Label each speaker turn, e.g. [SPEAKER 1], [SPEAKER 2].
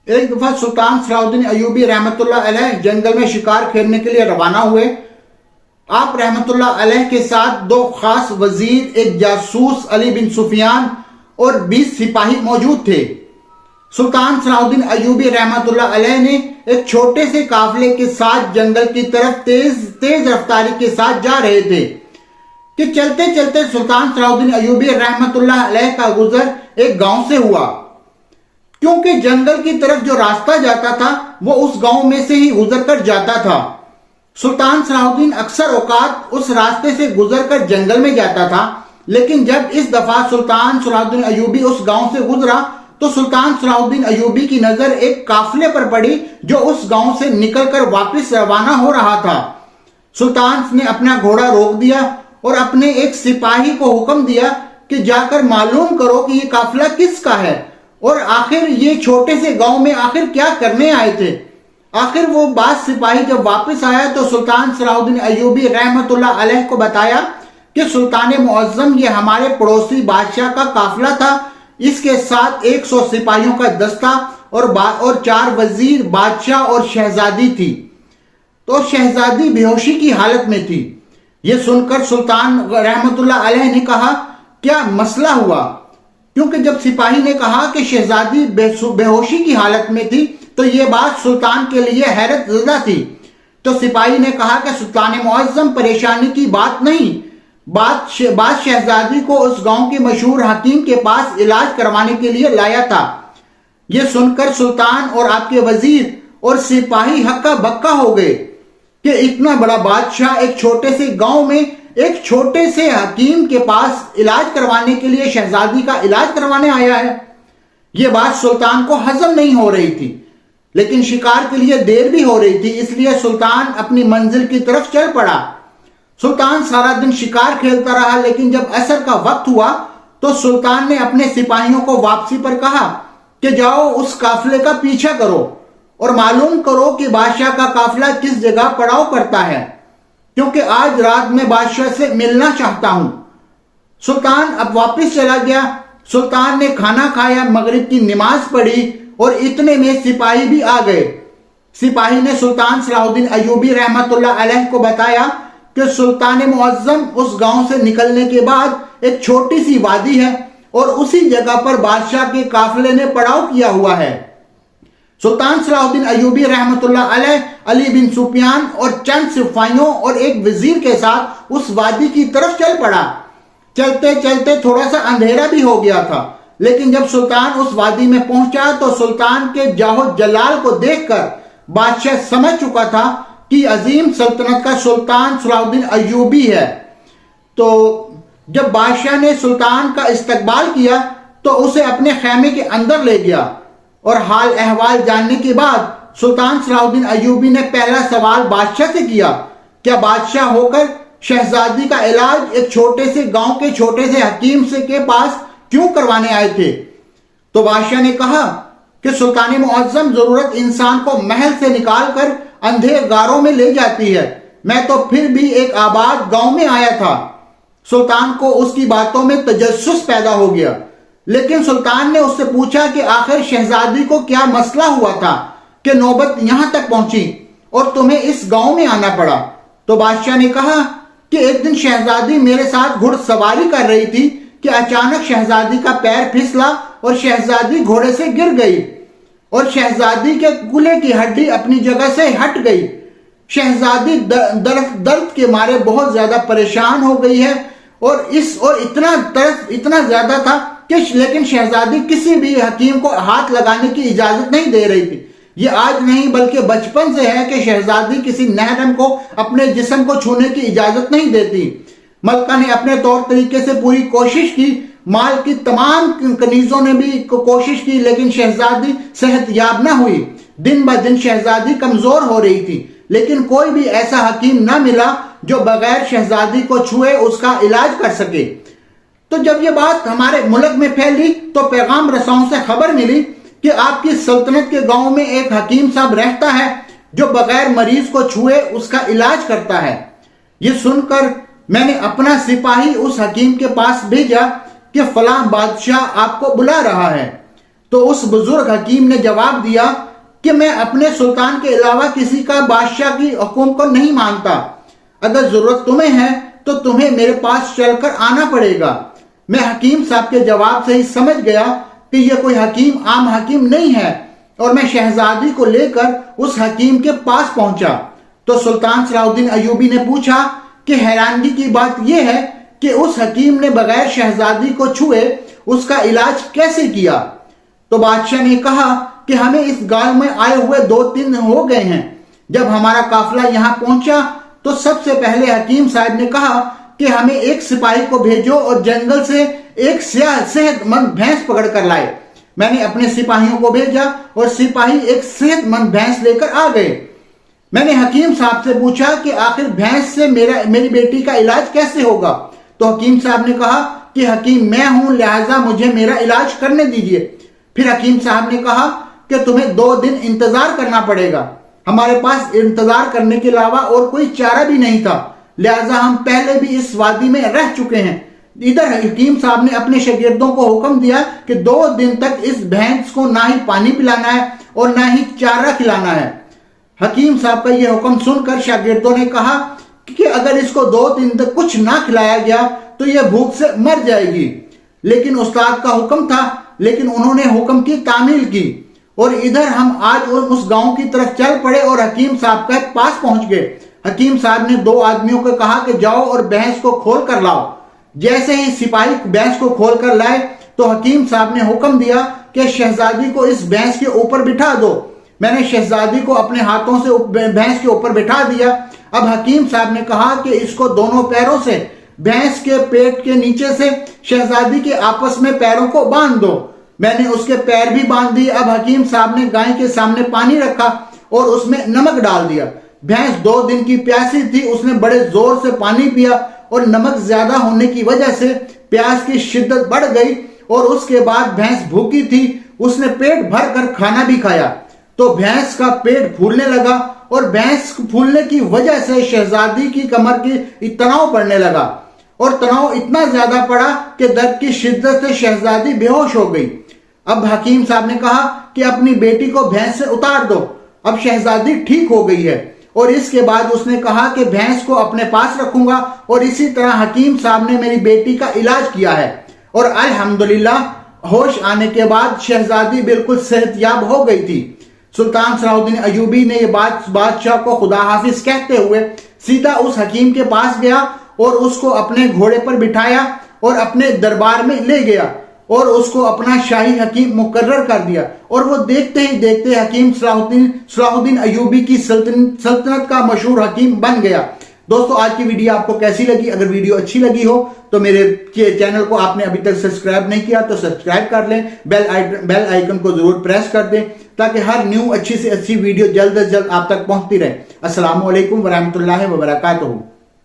[SPEAKER 1] ایک دفعہ سلطان صلاح الدین ایوبی رحمت اللہ علیہ جنگل میں شکار کھیلنے کے لیے روانہ ہوئے۔ آپ رحمت اللہ علیہ کے ساتھ 2 خاص وزیر، ایک جاسوس علی بن سفیان اور 20 سپاہی موجود تھے۔ سلطان صلاح الدین ایوبی رحمت اللہ علیہ نے ایک چھوٹے سے قافلے کے ساتھ جنگل کی طرف تیز رفتاری کے ساتھ جا رہے تھے کہ چلتے چلتے سلطان صلاح الدین ایوبی رحمت اللہ علیہ کا گزر ایک گاؤں سے ہوا۔ کیونکہ جنگل کی طرف جو راستہ جاتا تھا وہ اس گاؤں میں سے ہی گزر کر جاتا تھا۔ سلطان صلاح الدین اکثر اوقات اس راستے سے گزر کر جنگل میں جاتا تھا، لیکن جب اس دفعہ سلطان صلاح الدین ایوبی اس گاؤں سے گزرا تو سلطان صلاح الدین ایوبی کی نظر ایک قافلے پر پڑی جو اس گاؤں سے نکل کر واپس روانہ ہو رہا تھا۔ سلطان نے اپنا گھوڑا روک دیا اور اپنے ایک سپاہی کو حکم دیا کہ جا کر معلوم کرو کہ یہ قافلہ کس کا ہے اور آخر یہ چھوٹے سے گاؤں میں آخر کیا کرنے آئے تھے۔ آخر وہ بعض سپاہی جب واپس آیا تو سلطان صلاح الدین ایوبی رحمت اللہ علیہ کو بتایا کہ سلطان معظم یہ ہمارے پڑوسی بادشاہ کا قافلہ تھا، اس کے ساتھ 100 سپاہیوں کا دستہ اور 4 وزیر، بادشاہ اور شہزادی تھی، تو شہزادی بے ہوشی کی حالت میں تھی۔ یہ سن کر سلطان رحمت اللہ علیہ نے کہا کیا مسئلہ ہوا؟ کیونکہ جب سپاہی نے کہا کہ شہزادی بے ہوشی کی حالت میں تھی تو یہ بات سلطان کے لیے حیرت زدہ تھی۔ تو سپاہی نے کہا کہ سلطان معظم پریشانی کی بات نہیں، بات شہزادی کو اس گاؤں کے مشہور حکیم کے پاس علاج کروانے کے لیے لایا تھا۔ یہ سن کر سلطان اور آپ کے وزیر اور سپاہی ہکا بکا ہو گئے کہ اتنا بڑا بادشاہ ایک چھوٹے سے گاؤں میں ایک چھوٹے سے حکیم کے پاس علاج کروانے کے لیے شہزادی کا علاج کروانے آیا ہے۔ یہ بات سلطان کو ہضم نہیں ہو رہی تھی، لیکن شکار کے لیے دیر بھی ہو رہی تھی، اس لیے سلطان اپنی منزل کی طرف چل پڑا۔ سلطان سارا دن شکار کھیلتا رہا، لیکن جب عصر کا وقت ہوا تو سلطان نے اپنے سپاہیوں کو واپسی پر کہا کہ جاؤ اس قافلے کا پیچھا کرو اور معلوم کرو کہ بادشاہ کا قافلہ کس جگہ پڑاؤ کرتا ہے، کیونکہ آج رات میں بادشاہ سے ملنا چاہتا ہوں۔ سلطان اب واپس چلا گیا۔ سلطان نے کھانا کھایا، مغرب کی نماز پڑھی اور اتنے میں سپاہی بھی آ گئے۔ سپاہی نے سلطان صلاح الدین ایوبی رحمت اللہ علیہ کو بتایا کہ سلطان معظم اس گاؤں سے نکلنے کے بعد ایک چھوٹی سی وادی ہے اور اسی جگہ پر بادشاہ کے قافلے نے پڑاؤ کیا ہوا ہے۔ سلطان صلاح الدین ایوبی رحمت اللہ علیہ علی بن سفیان اور چند سپاہیوں اور ایک وزیر کے ساتھ اس وادی کی طرف چل پڑا۔ چلتے چلتے تھوڑا سا اندھیرا بھی ہو گیا تھا، لیکن جب سلطان اس وادی میں پہنچا تو سلطان کے جاہ جلال کو دیکھ کر بادشاہ سمجھ چکا تھا کہ عظیم سلطنت کا سلطان صلاح الدین ایوبی ہے۔ تو جب بادشاہ نے سلطان کا استقبال کیا تو اسے اپنے خیمے کے اندر لے گیا اور حال احوال جاننے کے بعد سلطان صلاح الدین ایوبی نے پہلا سوال بادشاہ سے کیا، کیا بادشاہ ہو کر شہزادی کا علاج ایک چھوٹے سے گاؤں کے چھوٹے سے حکیم سے کے پاس کیوں کروانے آئے تھے؟ تو بادشاہ نے کہا کہ سلطان معظم ضرورت انسان کو محل سے نکال کر اندھے غاروں میں لے جاتی ہے، میں تو پھر بھی ایک آباد گاؤں میں آیا تھا۔ سلطان کو اس کی باتوں میں تجسس پیدا ہو گیا، لیکن سلطان نے اس سے پوچھا کہ آخر شہزادی کو کیا مسئلہ ہوا تھا کہ نوبت یہاں تک پہنچی اور تمہیں اس گاؤں میں آنا پڑا؟ تو بادشاہ نے کہا کہ ایک دن شہزادی میرے ساتھ گھڑ سواری کر رہی تھی کہ اچانک شہزادی کا پیر پھسلا اور شہزادی گھوڑے سے گر گئی اور شہزادی کے گلے کی ہڈی اپنی جگہ سے ہٹ گئی۔ شہزادی درد کے مارے بہت زیادہ پریشان ہو گئی ہے اور اتنا زیادہ تھا کہ لیکن شہزادی کسی بھی حکیم کو ہاتھ لگانے کی اجازت نہیں دے رہی تھی۔ یہ آج نہیں بلکہ بچپن سے ہے کہ شہزادی کسی محرم کو اپنے جسم کو چھونے کی اجازت نہیں دیتی۔ ملکہ نے اپنے طور طریقے سے پوری کوشش کی، مال کی تمام کنیزوں نے بھی کوشش کی، لیکن شہزادی صحت یاب نہ ہوئی۔ دن بہ دن شہزادی کمزور ہو رہی تھی، لیکن کوئی بھی ایسا حکیم نہ ملا جو بغیر شہزادی کو چھوئے اس کا علاج کر سکے۔ تو جب یہ بات ہمارے ملک میں پھیلی تو پیغام رساؤں سے خبر ملی کہ آپ کی سلطنت کے گاؤں میں ایک حکیم صاحب رہتا ہے جو بغیر مریض کو چھوئے اس کا علاج کرتا ہے۔ یہ سن کر میں نے اپنا سپاہی اس حکیم کے پاس بھیجا کہ فلاں بادشاہ آپ کو بلا رہا ہے۔ تو اس بزرگ حکیم نے جواب دیا کہ میں اپنے سلطان کے علاوہ کسی کا بادشاہ کی حکم کو نہیں مانتا، اگر ضرورت تمہیں ہے تو تمہیں میرے پاس چل کر آنا پڑے گا۔ میں حکیم صاحب کے جواب سے ہی سمجھ گیا کہ یہ کوئی حکیم عام حکیم نہیں ہے، اور میں شہزادی کو لے کر اس حکیم کے پاس پہنچا تو سلطان صلاح الدین ایوبی نے پوچھا کہ حیرانگی کی بات یہ ہے کہ اس حکیم نے بغیر شہزادی کو چھوئے اس کا علاج کیسے کیا؟ تو بادشاہ نے کہا کہ ہمیں اس گاؤں میں آئے ہوئے 2-3 دن ہو گئے ہیں۔ جب ہمارا قافلہ یہاں پہنچا تو سب سے پہلے حکیم صاحب نے کہا کہ ہمیں ایک سپاہی کو بھیجو اور جنگل سے ایک صحت مند بھینس پکڑ کر لائے۔ میں نے اپنے سپاہیوں کو بھیجا اور سپاہی ایک صحت مند بھینس لے کر آ گئے۔ میں نے حکیم صاحب سے پوچھا کہ آخر بھینس سے میری بیٹی کا علاج کیسے ہوگا؟ تو حکیم صاحب نے کہا کہ حکیم میں ہوں، لہٰذا مجھے میرا علاج کرنے دیجئے۔ پھر حکیم صاحب نے کہا کہ تمہیں 2 دن انتظار کرنا پڑے گا۔ ہمارے پاس انتظار کرنے کے علاوہ اور کوئی چارہ بھی نہیں تھا، لہٰذا ہم پہلے بھی اس وادی میں رہ چکے ہیں۔ ادھر حکیم صاحب نے اپنے شاگردوں کو حکم دیا کہ 2 دن تک اس بھینس کو نہ ہی پانی پلانا ہے اور نہ ہی چارہ کھلانا ہے۔ حکیم صاحب کا یہ حکم سن کر شاگردوں نے کہا کہ اگر اس کو 2 دن تک کچھ نہ کھلایا گیا تو یہ بھوک سے مر جائے گی، لیکن استاد کا حکم تھا، لیکن انہوں نے حکم کی تعمیل کی۔ اور ادھر ہم آج اس گاؤں کی طرف چل پڑے اور حکیم صاحب کے پاس پہنچ گئے۔ حکیم صاحب نے 2 آدمیوں کو کہا کہ جاؤ اور بھینس کو کھول کر لاؤ۔ جیسے ہی سپاہی بھینس کو کھول کر لائے تو حکیم صاحب نے حکم دیا کہ شہزادی کو اس بھینس کے اوپر بٹھا دو۔ میں نے شہزادی کو اپنے ہاتھوں سے بھینس کے اوپر بٹھا دیا۔ اب حکیم صاحب نے کہا کہ اس کو دونوں پیروں سے بھینس کے پیٹ کے نیچے سے شہزادی کے آپس میں پیروں کو باندھ دو۔ میں نے اس کے پیر بھی باندھ دیے۔ اب حکیم صاحب نے گائے کے سامنے پانی رکھا اور اس میں نمک ڈال دیا۔ بھینس 2 دن کی پیاسی تھی، اس نے بڑے زور سے پانی پیا اور نمک زیادہ ہونے کی وجہ سے پیاس کی شدت بڑھ گئی، اور اس کے بعد بھینس بھوکی تھی، اس نے پیٹ بھر کر کھانا بھی کھایا تو بھینس کا پیٹ پھولنے لگا، اور بھینس پھولنے کی وجہ سے شہزادی کی کمر کی تناؤ پڑنے لگا، اور تناؤ اتنا زیادہ پڑا کہ درد کی شدت سے شہزادی بے ہوش ہو گئی۔ اب حکیم صاحب نے کہا کہ اپنی بیٹی کو بھینس سے اتار دو۔ اب شہزادی ٹھیک ہو گئی ہے، اور اس کے بعد اس نے کہا کہ بھینس کو اپنے پاس رکھوں گا، اور اسی طرح حکیم صاحب نے میری بیٹی کا علاج کیا ہے، اور الحمدللہ ہوش آنے کے بعد شہزادی بالکل صحت یاب ہو گئی تھی۔ سلطان صلاح الدین ایوبی نے یہ بات بادشاہ کو خدا حافظ کہتے ہوئے سیدھا اس حکیم کے پاس گیا اور اس کو اپنے گھوڑے پر بٹھایا اور اپنے دربار میں لے گیا اور اس کو اپنا شاہی حکیم مقرر کر دیا، اور وہ دیکھتے ہی دیکھتے حکیم صلاح الدین ایوبی کی سلطنت کا مشہور حکیم بن گیا۔ دوستو، آج کی ویڈیو آپ کو کیسی لگی؟ اگر ویڈیو اچھی لگی ہو تو میرے چینل کو آپ نے ابھی تک سبسکرائب نہیں کیا تو سبسکرائب کر لیں، بیل آئیکن کو ضرور پریس کر دیں تاکہ ہر نیو اچھی سے اچھی ویڈیو جلد از جلد آپ تک پہنچتی رہے۔ السلام علیکم ورحمۃ اللہ وبرکاتہ۔